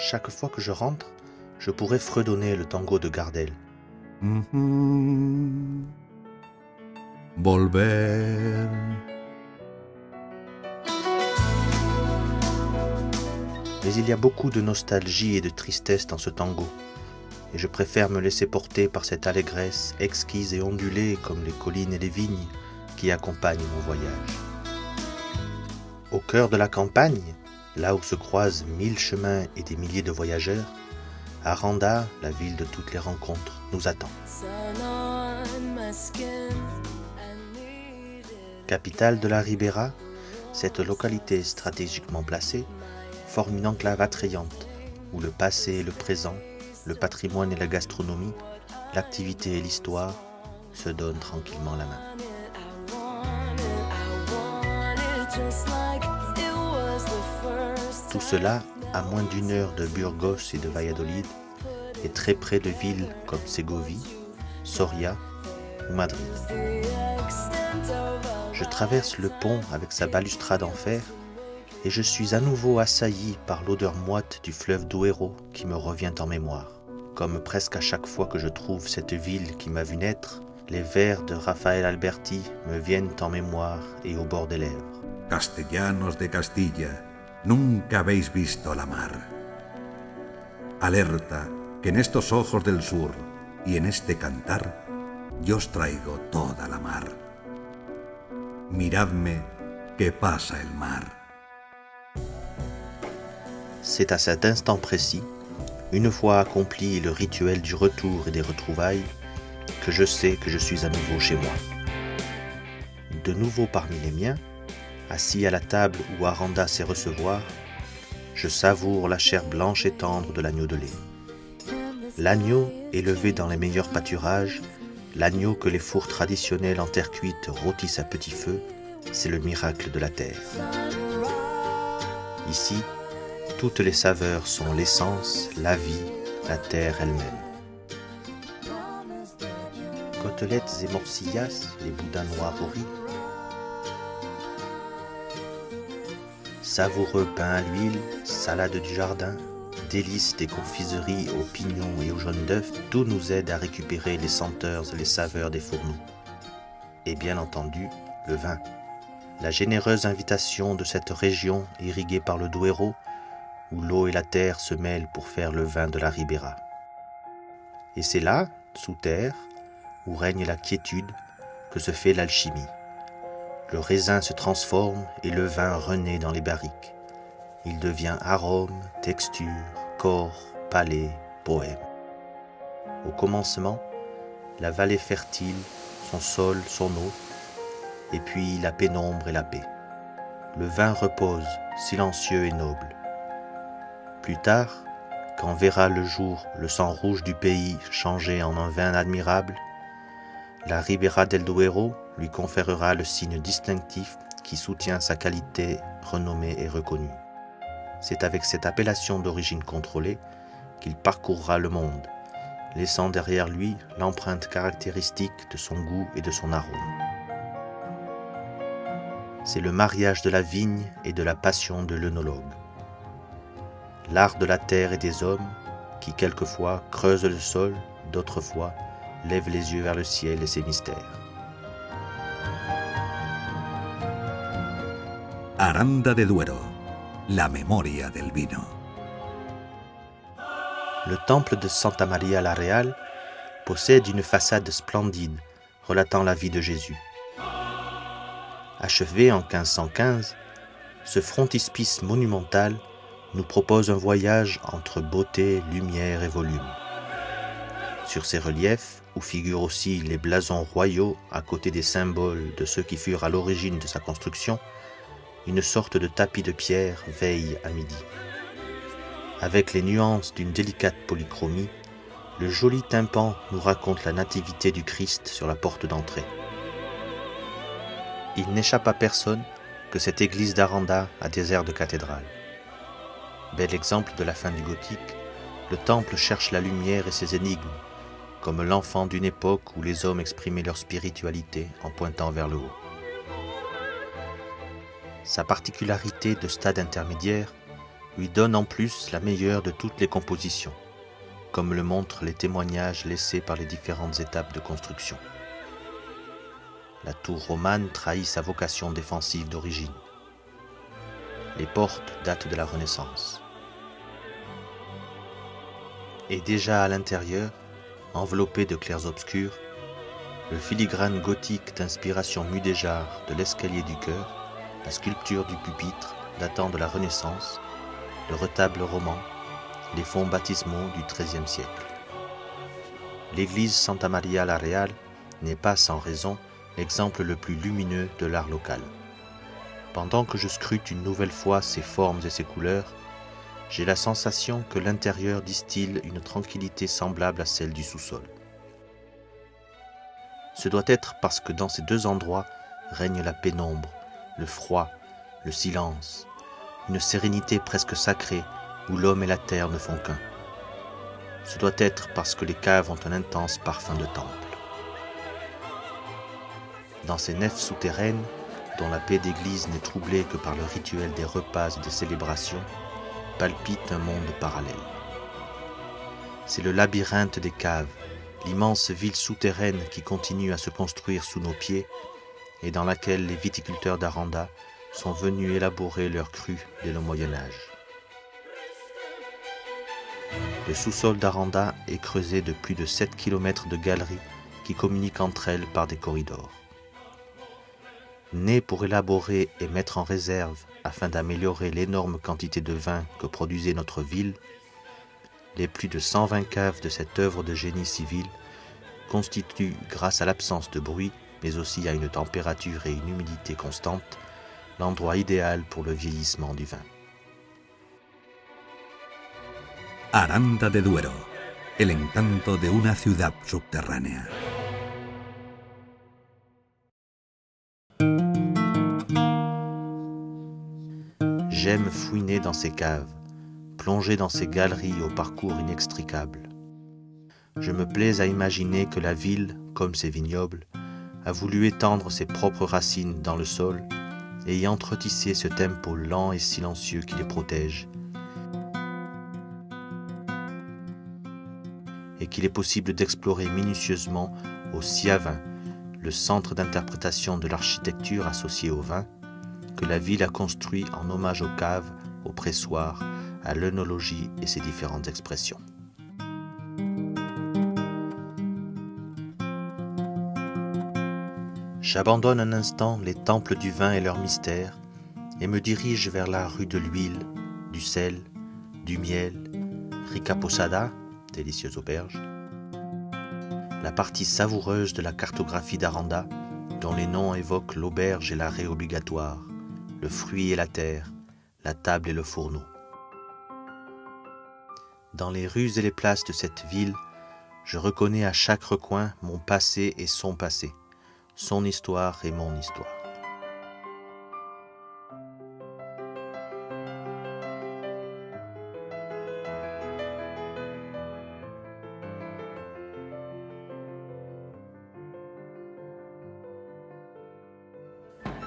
chaque fois que je rentre, je pourrais fredonner le tango de Gardel. Volver. Mais il y a beaucoup de nostalgie et de tristesse dans ce tango, et je préfère me laisser porter par cette allégresse exquise et ondulée comme les collines et les vignes qui accompagnent mon voyage. Au cœur de la campagne, là où se croisent 1000 chemins et des milliers de voyageurs, Aranda, la ville de toutes les rencontres, nous attend. Capitale de la Ribera, cette localité stratégiquement placée forme une enclave attrayante où le passé et le présent, le patrimoine et la gastronomie, l'activité et l'histoire se donnent tranquillement la main. Tout cela à moins d'1 heure de Burgos et de Valladolid et très près de villes comme Ségovie, Soria ou Madrid. Je traverse le pont avec sa balustrade en fer et je suis à nouveau assailli par l'odeur moite du fleuve Duero qui me revient en mémoire. Comme presque à chaque fois que je trouve cette ville qui m'a vu naître, les vers de Rafael Alberti me viennent en mémoire et au bord des lèvres. Castellanos de Castilla, nunca habéis visto la mar. Alerta, que en estos ojos del sur y en este cantar, yo os traigo toda la mar. Miradme que pasa el mar. C'est à cet instant précis, une fois accompli le rituel du retour et des retrouvailles, que je sais que je suis à nouveau chez moi. De nouveau parmi les miens, assis à la table où Aranda sait recevoir, je savoure la chair blanche et tendre de l'agneau de lait. L'agneau élevé dans les meilleurs pâturages, l'agneau que les fours traditionnels en terre cuite rôtissent à petit feu, c'est le miracle de la terre. Ici, toutes les saveurs sont l'essence, la vie, la terre elle-même. Côtelettes et morcillas, les boudins noirs au riz. Savoureux pain à l'huile, salade du jardin, délices des confiseries aux pignons et aux jaunes d'œufs, tout nous aide à récupérer les senteurs et les saveurs des fourneaux. Et bien entendu, le vin. La généreuse invitation de cette région irriguée par le Duero, où l'eau et la terre se mêlent pour faire le vin de la Ribera. Et c'est là, sous terre, où règne la quiétude, que se fait l'alchimie. Le raisin se transforme et le vin renaît dans les barriques. Il devient arôme, texture, corps, palais, poème. Au commencement, la vallée fertile, son sol, son eau, et puis la pénombre et la paix. Le vin repose, silencieux et noble. Plus tard, quand verra le jour le sang rouge du pays changé en un vin admirable, la Ribera del Duero lui conférera le signe distinctif qui soutient sa qualité renommée et reconnue. C'est avec cette appellation d'origine contrôlée qu'il parcourra le monde, laissant derrière lui l'empreinte caractéristique de son goût et de son arôme. C'est le mariage de la vigne et de la passion de l'œnologue. L'art de la terre et des hommes qui quelquefois creusent le sol, d'autres fois lèvent les yeux vers le ciel et ses mystères. Aranda de Duero, la memoria del vino. Le temple de Santa Maria la Real possède une façade splendide relatant la vie de Jésus. Achevé en 1515, ce frontispice monumental nous propose un voyage entre beauté, lumière et volume. Sur ces reliefs, où figurent aussi les blasons royaux à côté des symboles de ceux qui furent à l'origine de sa construction, une sorte de tapis de pierre veille à midi. Avec les nuances d'une délicate polychromie, le joli tympan nous raconte la nativité du Christ sur la porte d'entrée. Il n'échappe à personne que cette église d'Aranda a des airs de cathédrale. Bel exemple de la fin du gothique, le temple cherche la lumière et ses énigmes, comme l'enfant d'une époque où les hommes exprimaient leur spiritualité en pointant vers le haut. Sa particularité de stade intermédiaire lui donne en plus la meilleure de toutes les compositions, comme le montrent les témoignages laissés par les différentes étapes de construction. La tour romane trahit sa vocation défensive d'origine. Les portes datent de la Renaissance. Et déjà à l'intérieur, enveloppé de clairs-obscurs, le filigrane gothique d'inspiration mudéjar de l'escalier du chœur, la sculpture du pupitre datant de la Renaissance, le retable roman, les fonds baptismaux du XIIIe siècle. L'église Santa Maria la Real n'est pas sans raison l'exemple le plus lumineux de l'art local. Pendant que je scrute une nouvelle fois ses formes et ses couleurs, j'ai la sensation que l'intérieur distille une tranquillité semblable à celle du sous-sol. Ce doit être parce que dans ces deux endroits règne la pénombre, le froid, le silence, une sérénité presque sacrée où l'homme et la terre ne font qu'un. Ce doit être parce que les caves ont un intense parfum de temple. Dans ces nefs souterraines, dont la paix d'église n'est troublée que par le rituel des repas et des célébrations, palpite un monde parallèle. C'est le labyrinthe des caves, l'immense ville souterraine qui continue à se construire sous nos pieds et dans laquelle les viticulteurs d'Aranda sont venus élaborer leurs crus dès le Moyen-Âge. Le sous-sol d'Aranda est creusé de plus de 7 km de galeries qui communiquent entre elles par des corridors. Né pour élaborer et mettre en réserve afin d'améliorer l'énorme quantité de vin que produisait notre ville, les plus de 120 caves de cette œuvre de génie civil constituent, grâce à l'absence de bruit, mais aussi à une température et une humidité constantes, l'endroit idéal pour le vieillissement du vin. Aranda de Duero, el encanto de una ciudad subterránea. J'aime fouiner dans ces caves, plonger dans ces galeries au parcours inextricable. Je me plais à imaginer que la ville, comme ses vignobles, a voulu étendre ses propres racines dans le sol et y entretisser ce tempo lent et silencieux qui les protège, et qu'il est possible d'explorer minutieusement au Siavin, le centre d'interprétation de l'architecture associée au vin, que la ville a construit en hommage aux caves, aux pressoirs, à l'œnologie et ses différentes expressions. J'abandonne un instant les temples du vin et leurs mystères et me dirige vers la rue de l'huile, du sel, du miel, rica posada, délicieuse auberge, la partie savoureuse de la cartographie d'Aranda, dont les noms évoquent l'auberge et l'arrêt obligatoire, le fruit et la terre, la table et le fourneau. Dans les rues et les places de cette ville, je reconnais à chaque recoin mon passé et son passé, son histoire et mon histoire.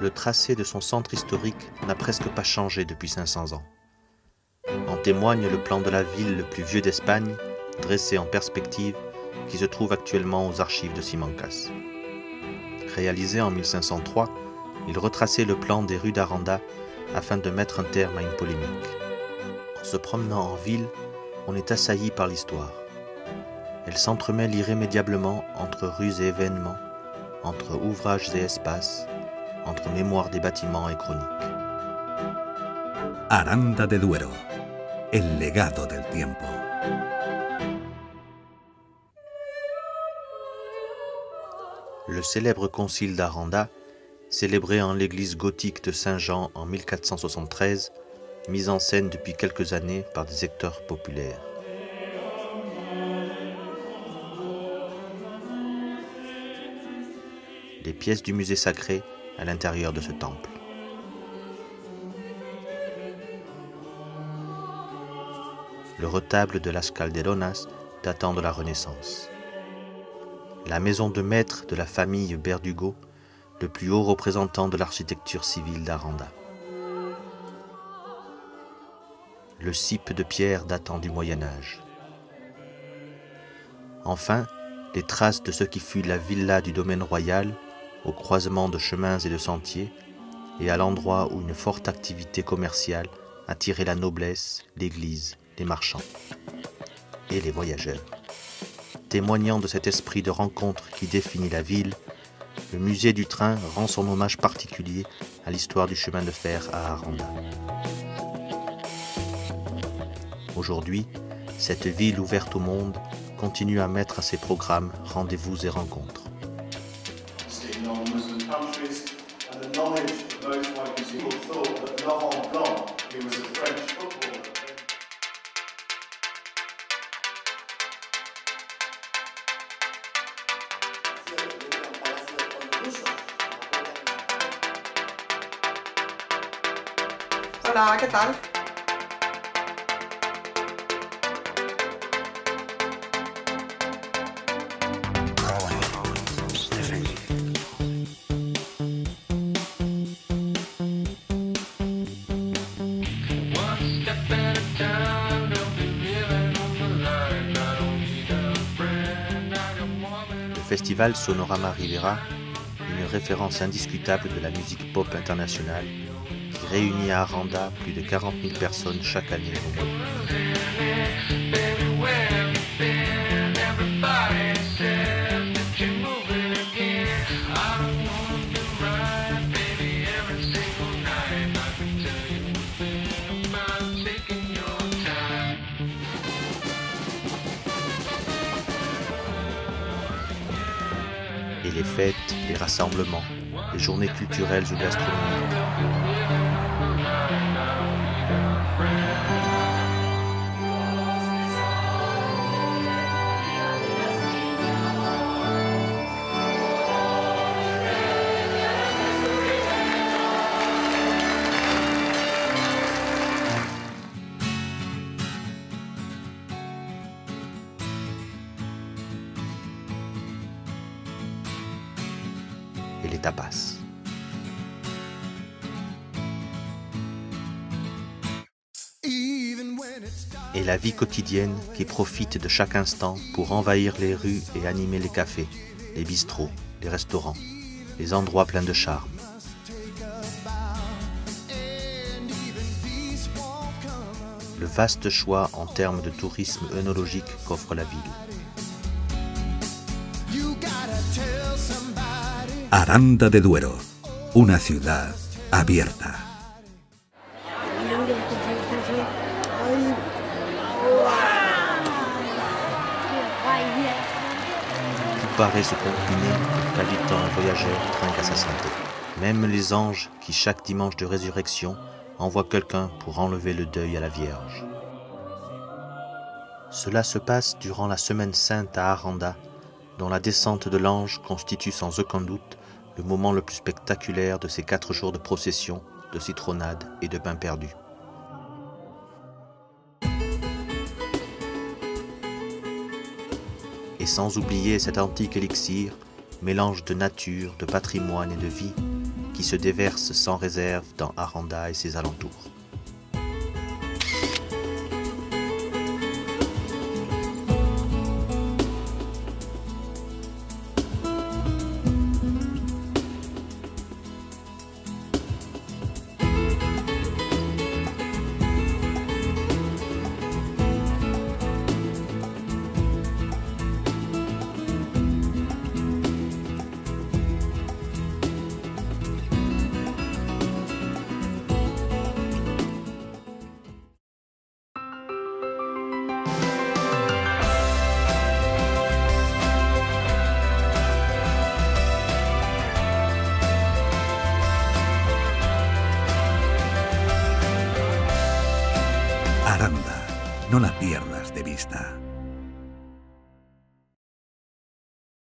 Le tracé de son centre historique n'a presque pas changé depuis 500 ans. En témoigne le plan de la ville le plus vieux d'Espagne, dressé en perspective, qui se trouve actuellement aux archives de Simancas. Réalisé en 1503, il retraçait le plan des rues d'Aranda afin de mettre un terme à une polémique. En se promenant en ville, on est assailli par l'histoire. Elle s'entremêle irrémédiablement entre rues et événements, entre ouvrages et espaces, entre mémoire des bâtiments et chroniques. Aranda de Duero, el legado del tiempo. Le célèbre concile d'Aranda, célébré en l'église gothique de Saint-Jean en 1473, mis en scène depuis quelques années par des acteurs populaires. Les pièces du musée sacré à l'intérieur de ce temple. Le retable de Las Calderonas datant de la Renaissance. La maison de maître de la famille Berdugo, le plus haut représentant de l'architecture civile d'Aranda. le cipe de pierre datant du Moyen-Âge. Enfin, les traces de ce qui fut la villa du domaine royal, au croisement de chemins et de sentiers, et à l'endroit où une forte activité commerciale attirait la noblesse, l'église, les marchands et les voyageurs. Témoignant de cet esprit de rencontre qui définit la ville, le musée du train rend son hommage particulier à l'histoire du chemin de fer à Aranda. Aujourd'hui, cette ville ouverte au monde continue à mettre à ses programmes rendez-vous et rencontres. Hola, ¿qué tal? Le festival Sonorama Rivera, une référence indiscutable de la musique pop internationale, qui réunit à Aranda plus de 40 000 personnes chaque année au mois d'août. Et les fêtes, les rassemblements, les journées culturelles ou gastronomiques. Et les tapas. Et la vie quotidienne qui profite de chaque instant pour envahir les rues et animer les cafés, les bistrots, les restaurants, les endroits pleins de charme. Le vaste choix en termes de tourisme œnologique qu'offre la ville. Aranda de Duero, una ciudad abierta. Tout paraît se comprimer pour qu'habitant un voyageur trinque à sa santé. Même les anges qui, chaque dimanche de résurrection, envoient quelqu'un pour enlever le deuil à la Vierge. Cela se passe durant la semaine sainte à Aranda, dont la descente de l'ange constitue sans aucun doute le moment le plus spectaculaire de ces 4 jours de procession, de citronnade et de pain perdu. Et sans oublier cet antique élixir, mélange de nature, de patrimoine et de vie, qui se déverse sans réserve dans Aranda et ses alentours. Aranda, no la pierdas de vista.